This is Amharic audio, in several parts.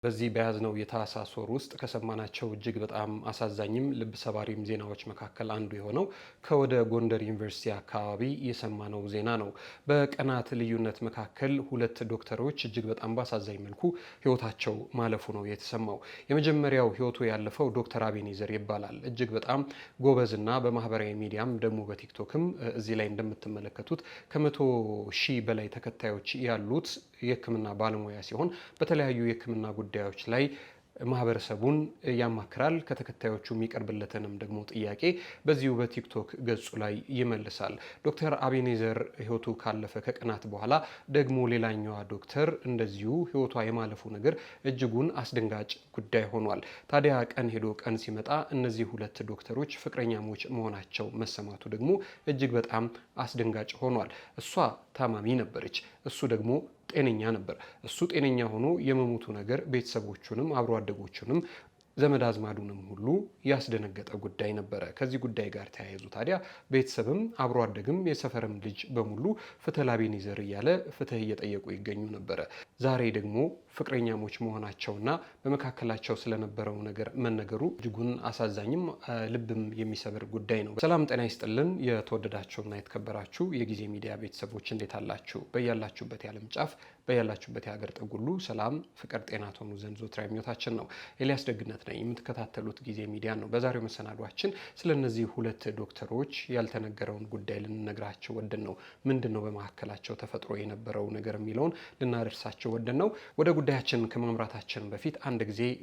በዚህ በያዝነው የታህሳስ ወር ውስጥ ከሰማናቸው እጅግ በጣም አሳዛኝም ልብ ሰባሪም ዜናዎች መካከል አንዱ የሆነው ከወደ ጎንደር ዩኒቨርሲቲ አካባቢ የሰማነው ዜና ነው። በቀናት ልዩነት መካከል ሁለት ዶክተሮች እጅግ በጣም በአሳዛኝ መልኩ ህይወታቸው ማለፉ ነው የተሰማው። የመጀመሪያው ህይወቱ ያለፈው ዶክተር አቤኔዘር ይባላል። እጅግ በጣም ጎበዝና በማህበራዊ ሚዲያም ደግሞ በቲክቶክም እዚህ ላይ እንደምትመለከቱት ከ100,000 በላይ ተከታዮች ያሉት የህክምና ባለሙያ ሲሆን በተለያዩ የህክምና ጉዳዮች ላይ ማህበረሰቡን ያማክራል። ከተከታዮቹ የሚቀርብለትንም ደግሞ ጥያቄ በዚሁ በቲክቶክ ገጹ ላይ ይመልሳል። ዶክተር አቤኔዘር ህይወቱ ካለፈ ከቀናት በኋላ ደግሞ ሌላኛዋ ዶክተር እንደዚሁ ህይወቷ የማለፉ ነገር እጅጉን አስደንጋጭ ጉዳይ ሆኗል። ታዲያ ቀን ሄዶ ቀን ሲመጣ እነዚህ ሁለት ዶክተሮች ፍቅረኛሞች መሆናቸው መሰማቱ ደግሞ እጅግ በጣም አስደንጋጭ ሆኗል። እሷ ታማሚ ነበረች፣ እሱ ደግሞ ጤነኛ ነበር። እሱ ጤነኛ ሆኖ የመሞቱ ነገር ቤተሰቦቹንም አብሮ አደጎቹንም ዘመድ አዝማዱንም ሁሉ ያስደነገጠ ጉዳይ ነበረ። ከዚህ ጉዳይ ጋር ተያይዞ ታዲያ ቤተሰብም አብሮ አደግም የሰፈርም ልጅ በሙሉ ፍትህ ለአቤኔዘር እያለ ፍትህ እየጠየቁ ይገኙ ነበረ። ዛሬ ደግሞ ፍቅረኛሞች መሆናቸውና በመካከላቸው ስለነበረው ነገር መነገሩ እጅጉን አሳዛኝም ልብም የሚሰብር ጉዳይ ነው። ሰላም ጤና ይስጥልን። የተወደዳችሁና የተከበራችሁ የጊዜ ሚዲያ ቤተሰቦች እንዴት አላችሁ? በያላችሁበት የዓለም ጫፍ በያላችሁበት የሀገር ጥግ ሁሉ ሰላም፣ ፍቅር፣ ጤና ትሆኑ ዘንድ ዘወትር ምኞታችን ነው። ኤልያስ ደግነት ነኝ። የምትከታተሉት ጊዜ ሚዲያ ነው። በዛሬው መሰናዷችን ስለነዚህ ሁለት ዶክተሮች ያልተነገረውን ጉዳይ ልንነግራቸው ወደን ነው። ምንድነው በመካከላቸው ተፈጥሮ የነበረው ነገር የሚለውን ልናደርሳቸው ወደን ነው። ወደ ጉዳያችን ከማምራታችን በፊት አንድ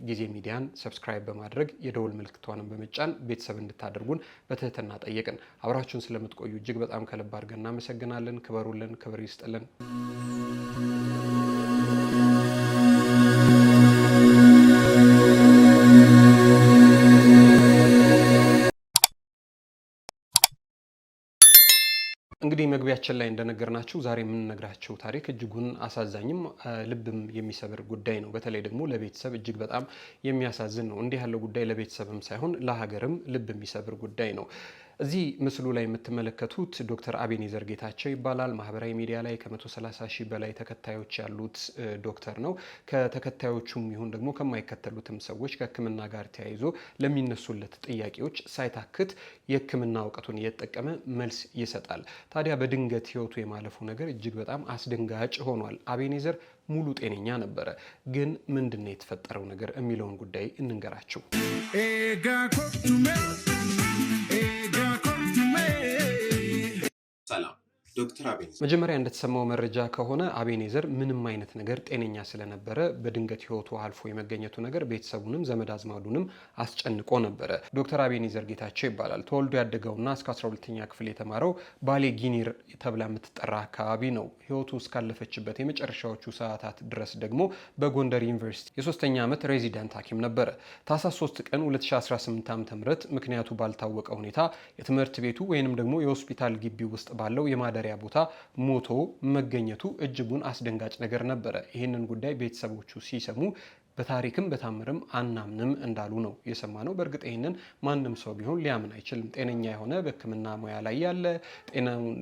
ጊዜ ሚዲያን ሰብስክራይብ በማድረግ የደወል ምልክቷንም በመጫን ቤተሰብ እንድታደርጉን በትህትና ጠየቅን። አብራችሁን ስለምትቆዩ እጅግ በጣም ከልብ አድርገን እናመሰግናለን። ክበሩልን፣ ክብር ይስጥልን። እንግዲህ መግቢያችን ላይ እንደነገርናችሁ ዛሬ የምንነግራችሁ ታሪክ እጅጉን አሳዛኝም ልብም የሚሰብር ጉዳይ ነው። በተለይ ደግሞ ለቤተሰብ እጅግ በጣም የሚያሳዝን ነው። እንዲህ ያለው ጉዳይ ለቤተሰብም ሳይሆን ለሀገርም ልብ የሚሰብር ጉዳይ ነው። እዚህ ምስሉ ላይ የምትመለከቱት ዶክተር አቤኔዘር ጌታቸው ይባላል። ማህበራዊ ሚዲያ ላይ ከ130,000 በላይ ተከታዮች ያሉት ዶክተር ነው። ከተከታዮቹም ይሁን ደግሞ ከማይከተሉትም ሰዎች ከህክምና ጋር ተያይዞ ለሚነሱለት ጥያቄዎች ሳይታክት የህክምና እውቀቱን እየተጠቀመ መልስ ይሰጣል። ታዲያ በድንገት ህይወቱ የማለፉ ነገር እጅግ በጣም አስደንጋጭ ሆኗል። አቤኔዘር ሙሉ ጤነኛ ነበረ። ግን ምንድነው የተፈጠረው ነገር የሚለውን ጉዳይ እንንገራችሁ። ሰላም። ዶክተር አቤኔዘር መጀመሪያ እንደተሰማው መረጃ ከሆነ አቤኔዘር ምንም አይነት ነገር ጤነኛ ስለነበረ በድንገት ህይወቱ አልፎ የመገኘቱ ነገር ቤተሰቡንም ዘመድ አዝማዱንም አስጨንቆ ነበረ። ዶክተር አቤኔዘር ጌታቸው ይባላል። ተወልዶ ያደገውና እስከ 12ኛ ክፍል የተማረው ባሌ ጊኒር ተብላ የምትጠራ አካባቢ ነው። ህይወቱ እስካለፈችበት የመጨረሻዎቹ ሰዓታት ድረስ ደግሞ በጎንደር ዩኒቨርሲቲ የ3ኛ ዓመት ሬዚደንት ሐኪም ነበረ። ታህሳስ 3 ቀን 2018 ዓ.ም ምክንያቱ ባልታወቀ ሁኔታ የትምህርት ቤቱ ወይንም ደግሞ የሆስፒታል ግቢ ውስጥ ባለው የማደሪያ ቦታ ሞቶ መገኘቱ እጅጉን አስደንጋጭ ነገር ነበረ። ይህንን ጉዳይ ቤተሰቦቹ ሲሰሙ በታሪክም በታምርም አናምንም እንዳሉ ነው የሰማነው። በእርግጥ ይህንን ማንም ሰው ቢሆን ሊያምን አይችልም። ጤነኛ የሆነ በህክምና ሙያ ላይ ያለ ጤናውን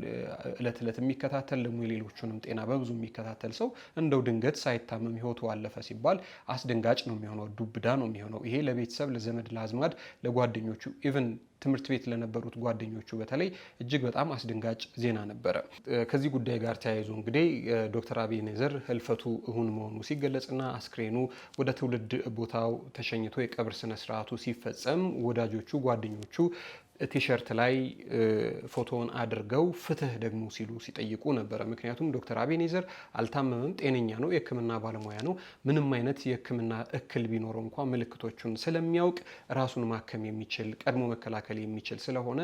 እለት እለት የሚከታተል ደግሞ የሌሎቹንም ጤና በብዙ የሚከታተል ሰው እንደው ድንገት ሳይታመም ህይወቱ አለፈ ሲባል አስደንጋጭ ነው የሚሆነው፣ ዱብዳ ነው የሚሆነው። ይሄ ለቤተሰብ፣ ለዘመድ፣ ለአዝማድ፣ ለጓደኞቹ ኢቭን ትምህርት ቤት ለነበሩት ጓደኞቹ በተለይ እጅግ በጣም አስደንጋጭ ዜና ነበረ። ከዚህ ጉዳይ ጋር ተያይዞ እንግዲህ ዶክተር አቤኔዘር ህልፈቱ እሁን መሆኑ ሲገለጽና አስክሬኑ ወደ ትውልድ ቦታው ተሸኝቶ የቀብር ስነ ስርዓቱ ሲፈጸም ወዳጆቹ፣ ጓደኞቹ ቲሸርት ላይ ፎቶውን አድርገው ፍትህ ደግሞ ሲሉ ሲጠይቁ ነበረ። ምክንያቱም ዶክተር አቤኔዘር አልታመመም፣ ጤነኛ ነው፣ የህክምና ባለሙያ ነው። ምንም አይነት የህክምና እክል ቢኖረው እንኳን ምልክቶቹን ስለሚያውቅ ራሱን ማከም የሚችል ቀድሞ መከላከል የሚችል ስለሆነ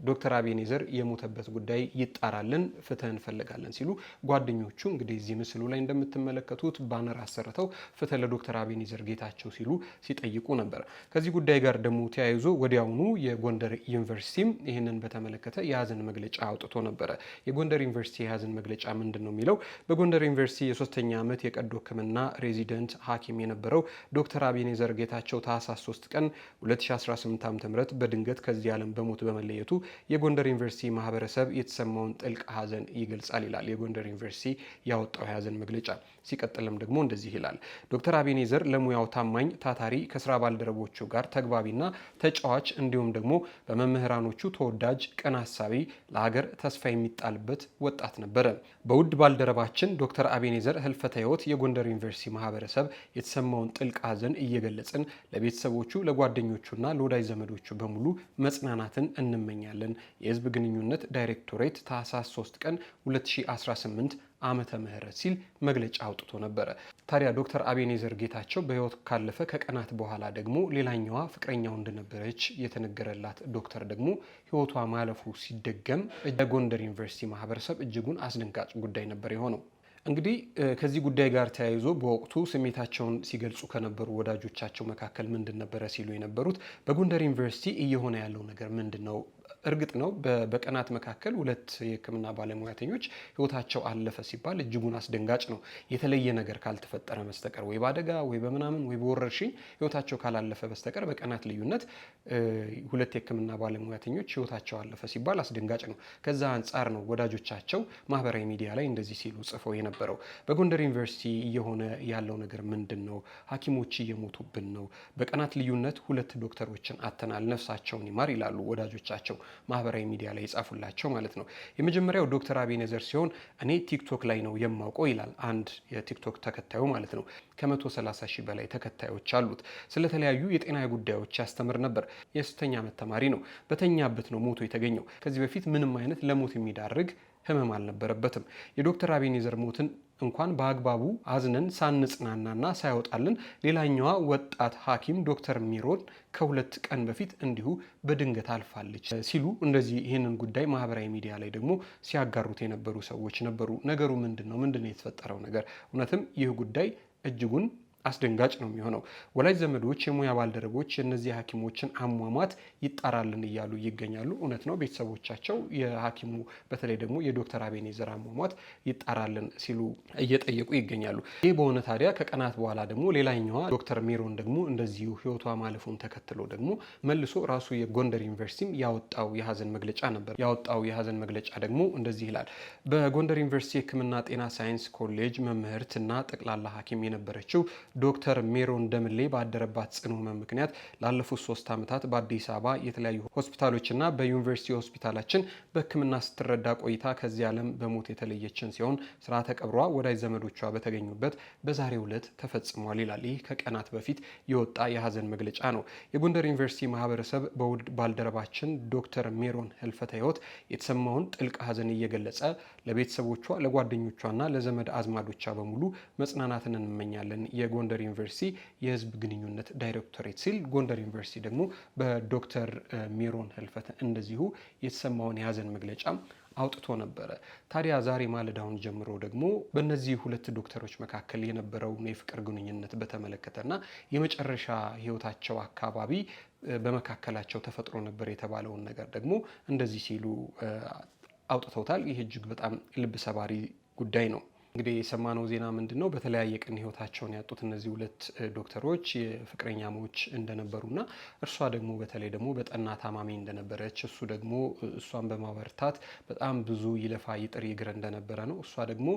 ዶክተር አቤኔዘር የሞተበት ጉዳይ ይጣራልን፣ ፍትህ እንፈልጋለን ሲሉ ጓደኞቹ እንግዲህ እዚህ ምስሉ ላይ እንደምትመለከቱት ባነር አሰርተው ፍትህ ለዶክተር አቤኔዘር ጌታቸው ሲሉ ሲጠይቁ ነበር። ከዚህ ጉዳይ ጋር ደግሞ ተያይዞ ወዲያውኑ የጎንደር ዩኒቨርሲቲም ይህንን በተመለከተ የሀዘን መግለጫ አውጥቶ ነበረ። የጎንደር ዩኒቨርሲቲ የሀዘን መግለጫ ምንድን ነው የሚለው? በጎንደር ዩኒቨርሲቲ የ3ኛ ዓመት የቀዶ ህክምና ሬዚደንት ሐኪም የነበረው ዶክተር አቤኔዘር ጌታቸው ታህሳስ 3 ቀን 2018 ዓ.ም በድንገት ከዚህ ዓለም በሞት በመለየቱ የጎንደር ዩኒቨርሲቲ ማህበረሰብ የተሰማውን ጥልቅ ሀዘን ይገልጻል ይላል የጎንደር ዩኒቨርሲቲ ያወጣው የሀዘን መግለጫ። ሲቀጥልም ደግሞ እንደዚህ ይላል። ዶክተር አቤኔዘር ለሙያው ታማኝ፣ ታታሪ፣ ከስራ ባልደረቦቹ ጋር ተግባቢና ተጫዋች እንዲሁም ደግሞ በመምህራኖቹ ተወዳጅ፣ ቅን ሀሳቢ፣ ለሀገር ተስፋ የሚጣልበት ወጣት ነበረ። በውድ ባልደረባችን ዶክተር አቤኔዘር ህልፈተ ህይወት የጎንደር ዩኒቨርሲቲ ማህበረሰብ የተሰማውን ጥልቅ ሐዘን እየገለጽን ለቤተሰቦቹ፣ ለጓደኞቹና ለወዳጅ ዘመዶቹ በሙሉ መጽናናትን እንመኛለን። የህዝብ ግንኙነት ዳይሬክቶሬት ታህሳስ 3 ቀን 2018 ዓመተ ምህረት ሲል መግለጫ አውጥቶ ነበረ። ታዲያ ዶክተር አቤኔዘር ጌታቸው በህይወት ካለፈ ከቀናት በኋላ ደግሞ ሌላኛዋ ፍቅረኛው እንደነበረች የተነገረላት ዶክተር ደግሞ ህይወቷ ማለፉ ሲደገም የጎንደር ዩኒቨርሲቲ ማህበረሰብ እጅጉን አስደንጋጭ ጉዳይ ነበር የሆነው። እንግዲህ ከዚህ ጉዳይ ጋር ተያይዞ በወቅቱ ስሜታቸውን ሲገልጹ ከነበሩ ወዳጆቻቸው መካከል ምንድን ነበረ ሲሉ የነበሩት በጎንደር ዩኒቨርሲቲ እየሆነ ያለው ነገር ምንድን ነው? እርግጥ ነው በቀናት መካከል 2 የህክምና ባለሙያተኞች ህይወታቸው አለፈ ሲባል እጅጉን አስደንጋጭ ነው። የተለየ ነገር ካልተፈጠረ በስተቀር ወይ በአደጋ ወይ በምናምን ወይ በወረርሽኝ ህይወታቸው ካላለፈ በስተቀር በቀናት ልዩነት 2 የህክምና ባለሙያተኞች ህይወታቸው አለፈ ሲባል አስደንጋጭ ነው። ከዛ አንጻር ነው ወዳጆቻቸው ማህበራዊ ሚዲያ ላይ እንደዚህ ሲሉ ጽፈው የነበረው። በጎንደር ዩኒቨርሲቲ እየሆነ ያለው ነገር ምንድን ነው? ሐኪሞች እየሞቱብን ነው። በቀናት ልዩነት 2 ዶክተሮችን አተናል፣ ነፍሳቸውን ይማር ይላሉ ወዳጆቻቸው ማህበራዊ ሚዲያ ላይ የጻፉላቸው ማለት ነው። የመጀመሪያው ዶክተር አቤኔዘር ሲሆን እኔ ቲክቶክ ላይ ነው የማውቀው ይላል አንድ የቲክቶክ ተከታዩ ማለት ነው። ከ130 ሺህ በላይ ተከታዮች አሉት። ስለተለያዩ የጤና ጉዳዮች ያስተምር ነበር። የ6ኛ ዓመት ተማሪ ነው። በተኛበት ነው ሞቶ የተገኘው። ከዚህ በፊት ምንም አይነት ለሞት የሚዳርግ ህመም አልነበረበትም። የዶክተር አቤኔዘር ሞትን እንኳን በአግባቡ አዝነን ሳንጽናናና ሳይወጣልን ሌላኛዋ ወጣት ሐኪም ዶክተር ሚሮን ከ2 ቀን በፊት እንዲሁ በድንገት አልፋለች ሲሉ እንደዚህ ይህንን ጉዳይ ማህበራዊ ሚዲያ ላይ ደግሞ ሲያጋሩት የነበሩ ሰዎች ነበሩ። ነገሩ ምንድን ነው የተፈጠረው ነገር? እውነትም ይህ ጉዳይ እጅጉን አስደንጋጭ ነው የሚሆነው። ወላጅ ዘመዶች፣ የሙያ ባልደረቦች የእነዚህ ሐኪሞችን አሟሟት ይጣራልን እያሉ ይገኛሉ። እውነት ነው። ቤተሰቦቻቸው የሐኪሙ በተለይ ደግሞ የዶክተር አቤኔዘር አሟሟት ይጣራልን ሲሉ እየጠየቁ ይገኛሉ። ይህ በሆነ ታዲያ ከቀናት በኋላ ደግሞ ሌላኛዋ ዶክተር ሚሮን ደግሞ እንደዚሁ ህይወቷ ማለፉን ተከትሎ ደግሞ መልሶ ራሱ የጎንደር ዩኒቨርሲቲም ያወጣው የሀዘን መግለጫ ነበር። ያወጣው የሀዘን መግለጫ ደግሞ እንደዚህ ይላል። በጎንደር ዩኒቨርሲቲ የህክምና ጤና ሳይንስ ኮሌጅ መምህርትና ጠቅላላ ሐኪም የነበረችው ዶክተር ሜሮን ደምሌ ባደረባት ጽኑ ህመም ምክንያት ላለፉት 3 ዓመታት በአዲስ አበባ የተለያዩ ሆስፒታሎችና በዩኒቨርሲቲ ሆስፒታላችን በህክምና ስትረዳ ቆይታ ከዚህ ዓለም በሞት የተለየችን ሲሆን ስርዓተ ቀብሯ ወዳጅ ዘመዶቿ በተገኙበት በዛሬው ዕለት ተፈጽሟል ይላል። ይህ ከቀናት በፊት የወጣ የሀዘን መግለጫ ነው። የጎንደር ዩኒቨርሲቲ ማህበረሰብ በውድ ባልደረባችን ዶክተር ሜሮን ህልፈተ ህይወት የተሰማውን ጥልቅ ሀዘን እየገለጸ ለቤተሰቦቿ፣ ለጓደኞቿና ለዘመድ አዝማዶቿ በሙሉ መጽናናትን እንመኛለን። የጎንደር ዩኒቨርሲቲ የህዝብ ግንኙነት ዳይሬክቶሬት ሲል ጎንደር ዩኒቨርሲቲ ደግሞ በዶክተር ሜሮን ህልፈት እንደዚሁ የተሰማውን የሀዘን መግለጫ አውጥቶ ነበረ። ታዲያ ዛሬ ማለዳውን ጀምሮ ደግሞ በእነዚህ 2 ዶክተሮች መካከል የነበረውን የፍቅር ግንኙነት በተመለከተና የመጨረሻ ህይወታቸው አካባቢ በመካከላቸው ተፈጥሮ ነበር የተባለውን ነገር ደግሞ እንደዚህ ሲሉ አውጥተውታል። ይህ እጅግ በጣም ልብ ሰባሪ ጉዳይ ነው። እንግዲህ የሰማነው ዜና ምንድን ነው? በተለያየ ቀን ህይወታቸውን ያጡት እነዚህ 2 ዶክተሮች የፍቅረኛሞች እንደነበሩና እርሷ ደግሞ በተለይ ደግሞ በጠና ታማሚ እንደነበረች እሱ ደግሞ እሷን በማበርታት በጣም ብዙ ይለፋ ይጥር ይግር እንደነበረ ነው። እሷ ደግሞ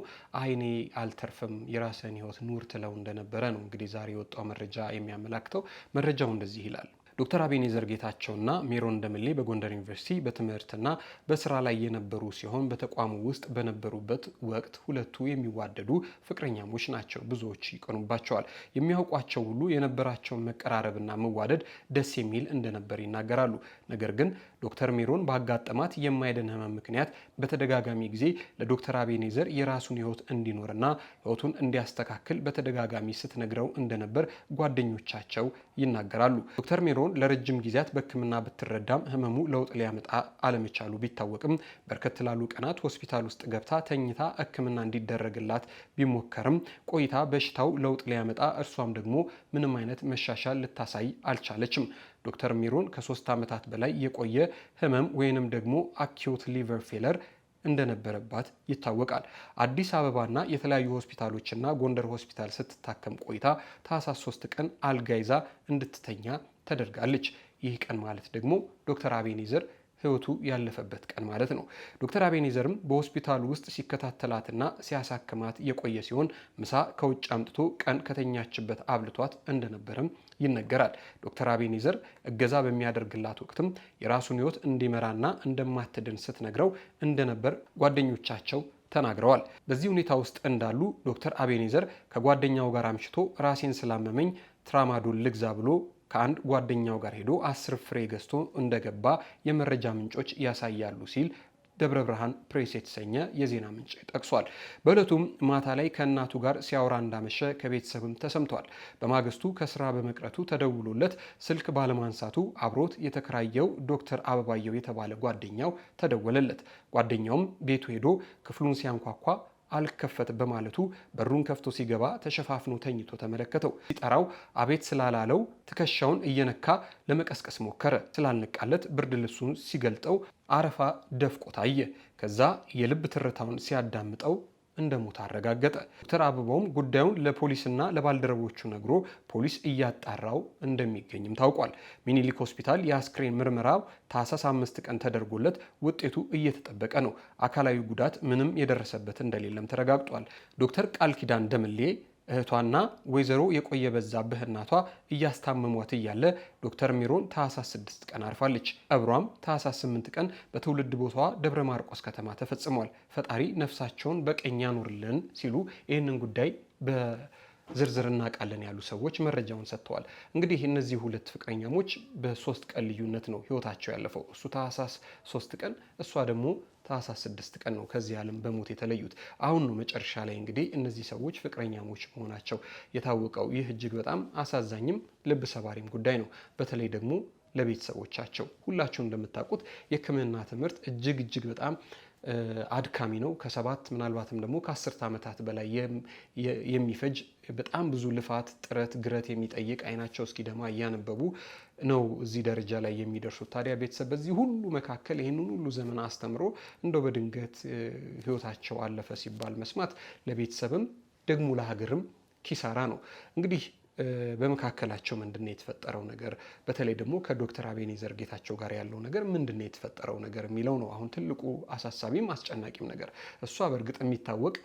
አይኔ አልተርፍም የራስን ህይወት ኑር ትለው እንደነበረ ነው እንግዲህ ዛሬ የወጣው መረጃ የሚያመላክተው። መረጃው እንደዚህ ይላል። ዶክተር አቤኔዘር ጌታቸውና ሜሮን ደምሌ በጎንደር ዩኒቨርሲቲ በትምህርትና በስራ ላይ የነበሩ ሲሆን በተቋሙ ውስጥ በነበሩበት ወቅት 2ቱ የሚዋደዱ ፍቅረኛሞች ናቸው። ብዙዎች ይቀኑባቸዋል። የሚያውቋቸው ሁሉ የነበራቸውን መቀራረብና መዋደድ ደስ የሚል እንደነበር ይናገራሉ። ነገር ግን ዶክተር ሜሮን ባጋጠማት የማይድን ህመም ምክንያት በተደጋጋሚ ጊዜ ለዶክተር አቤኔዘር የራሱን ህይወት እንዲኖርና ህይወቱን እንዲያስተካክል በተደጋጋሚ ስትነግረው እንደነበር ጓደኞቻቸው ይናገራሉ። ዶክተር ሜሮን ለረጅም ጊዜያት በህክምና ብትረዳም ህመሙ ለውጥ ሊያመጣ አለመቻሉ ቢታወቅም በርከት ላሉ ቀናት ሆስፒታል ውስጥ ገብታ ተኝታ ህክምና እንዲደረግላት ቢሞከርም ቆይታ በሽታው ለውጥ ሊያመጣ እርሷም ደግሞ ምንም አይነት መሻሻል ልታሳይ አልቻለችም። ዶክተር ሜሮን ከ3 ዓመታት በላይ የቆየ ህመም ወይንም ደግሞ አኪዩት ሊቨር ፌለር እንደነበረባት ይታወቃል። አዲስ አበባና የተለያዩ ሆስፒታሎችና ጎንደር ሆስፒታል ስትታከም ቆይታ ታህሳስ 3 ቀን አልጋ ይዛ እንድትተኛ ተደርጋለች። ይህ ቀን ማለት ደግሞ ዶክተር አቤኔዘር ህይወቱ ያለፈበት ቀን ማለት ነው። ዶክተር አቤኔዘርም በሆስፒታሉ ውስጥ ሲከታተላትና ሲያሳክማት የቆየ ሲሆን ምሳ ከውጭ አምጥቶ ቀን ከተኛችበት አብልቷት እንደነበረም ይነገራል። ዶክተር አቤኔዘር እገዛ በሚያደርግላት ወቅትም የራሱን ህይወት እንዲመራና እንደማትድን ስትነግረው እንደነበር ጓደኞቻቸው ተናግረዋል። በዚህ ሁኔታ ውስጥ እንዳሉ ዶክተር አቤኔዘር ከጓደኛው ጋር አምሽቶ ራሴን ስላመመኝ ትራማዶል ልግዛ ብሎ ከአንድ ጓደኛው ጋር ሄዶ 10 ፍሬ ገዝቶ እንደገባ የመረጃ ምንጮች ያሳያሉ ሲል ደብረ ብርሃን ፕሬስ የተሰኘ የዜና ምንጭ ጠቅሷል። በዕለቱም ማታ ላይ ከእናቱ ጋር ሲያወራ እንዳመሸ ከቤተሰብም ተሰምቷል። በማግስቱ ከስራ በመቅረቱ ተደውሎለት ስልክ ባለማንሳቱ አብሮት የተከራየው ዶክተር አበባየው የተባለ ጓደኛው ተደወለለት። ጓደኛውም ቤቱ ሄዶ ክፍሉን ሲያንኳኳ አልከፈት በማለቱ በሩን ከፍቶ ሲገባ ተሸፋፍኖ ተኝቶ ተመለከተው። ሲጠራው አቤት ስላላለው ትከሻውን እየነካ ለመቀስቀስ ሞከረ። ስላልነቃለት ብርድ ልብሱን ሲገልጠው አረፋ ደፍቆ ታየ። ከዛ የልብ ትርታውን ሲያዳምጠው እንደሞተ አረጋገጠ። ዶክተር አበባውም ጉዳዩን ለፖሊስና ለባልደረቦቹ ነግሮ ፖሊስ እያጣራው እንደሚገኝም ታውቋል። ሚኒሊክ ሆስፒታል የአስክሬን ምርመራው ታህሳስ 5 ቀን ተደርጎለት ውጤቱ እየተጠበቀ ነው። አካላዊ ጉዳት ምንም የደረሰበት እንደሌለም ተረጋግጧል። ዶክተር ቃል ኪዳን ደምሌ እህቷና ወይዘሮ የቆየ በዛብህ እናቷ እያስታመሟት እያለ ዶክተር ሜሮን ታህሳስ 6 ቀን አርፋለች። ቀብሯም ታህሳስ 8 ቀን በትውልድ ቦታዋ ደብረ ማርቆስ ከተማ ተፈጽሟል። ፈጣሪ ነፍሳቸውን በቀኝ ያኑርልን ሲሉ ይህንን ጉዳይ በዝርዝር እናውቃለን ያሉ ሰዎች መረጃውን ሰጥተዋል። እንግዲህ እነዚህ ሁለት ፍቅረኛሞች በ3 ቀን ልዩነት ነው ህይወታቸው ያለፈው። እሱ ታህሳስ 3 ቀን እሷ ደግሞ ታህሳስ 6 ቀን ነው ከዚህ ዓለም በሞት የተለዩት። አሁን ነው መጨረሻ ላይ እንግዲህ እነዚህ ሰዎች ፍቅረኛሞች መሆናቸው የታወቀው። ይህ እጅግ በጣም አሳዛኝም ልብ ሰባሪም ጉዳይ ነው። በተለይ ደግሞ ለቤተሰቦቻቸው። ሁላችሁ እንደምታውቁት የሕክምና ትምህርት እጅግ በጣም አድካሚ ነው። ከ7 ምናልባትም ደግሞ ከ10 ዓመታት በላይ የሚፈጅ በጣም ብዙ ልፋት፣ ጥረት፣ ግረት የሚጠይቅ አይናቸው እስኪደማ እያነበቡ ነው እዚህ ደረጃ ላይ የሚደርሱት። ታዲያ ቤተሰብ በዚህ ሁሉ መካከል ይህንን ሁሉ ዘመን አስተምሮ እንደው በድንገት ህይወታቸው አለፈ ሲባል መስማት ለቤተሰብም ደግሞ ለሀገርም ኪሳራ ነው። እንግዲህ በመካከላቸው ምንድነው የተፈጠረው ነገር፣ በተለይ ደግሞ ከዶክተር አቤኔዘር ጌታቸው ጋር ያለው ነገር ምንድነው የተፈጠረው ነገር የሚለው ነው አሁን ትልቁ አሳሳቢም አስጨናቂም ነገር። እሷ በእርግጥ የሚታወቅ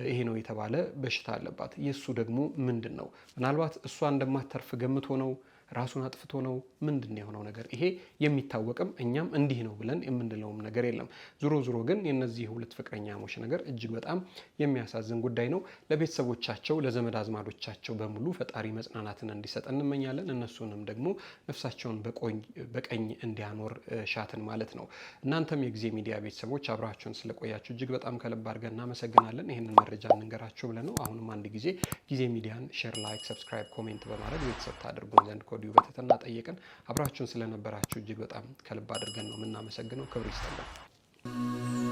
ይሄ ነው የተባለ በሽታ አለባት። የሱ ደግሞ ምንድነው? ምናልባት እሷ እንደማትተርፍ ገምቶ ነው? ራሱን አጥፍቶ ነው? ምንድን የሆነው ነገር? ይሄ የሚታወቅም እኛም እንዲህ ነው ብለን የምንለውም ነገር የለም። ዙሮ ግን የነዚህ ሁለት ፍቅረኛሞች ነገር እጅግ በጣም የሚያሳዝን ጉዳይ ነው። ለቤተሰቦቻቸው ለዘመድ አዝማዶቻቸው በሙሉ ፈጣሪ መጽናናትን እንዲሰጥ እንመኛለን። እነሱንም ደግሞ ነፍሳቸውን በቀኝ እንዲያኖር ሻትን ማለት ነው። እናንተም የጊዜ ሚዲያ ቤተሰቦች አብራችሁን ስለቆያችሁ እጅግ በጣም ከልብ አድርገን እናመሰግናለን። ይህንን መረጃ እንንገራችሁ ብለን ነው። አሁንም አንድ ጊዜ ሚዲያን ሼር፣ ላይክ፣ ሰብስክራይብ፣ ኮሜንት በማድረግ ቤተሰብ ታደርጉን ዘንድ ከወዲሁ በትህትና ጠየቅን። አብራችሁን ስለነበራችሁ እጅግ በጣም ከልብ አድርገን ነው የምናመሰግነው። ክብር ይስጥልን።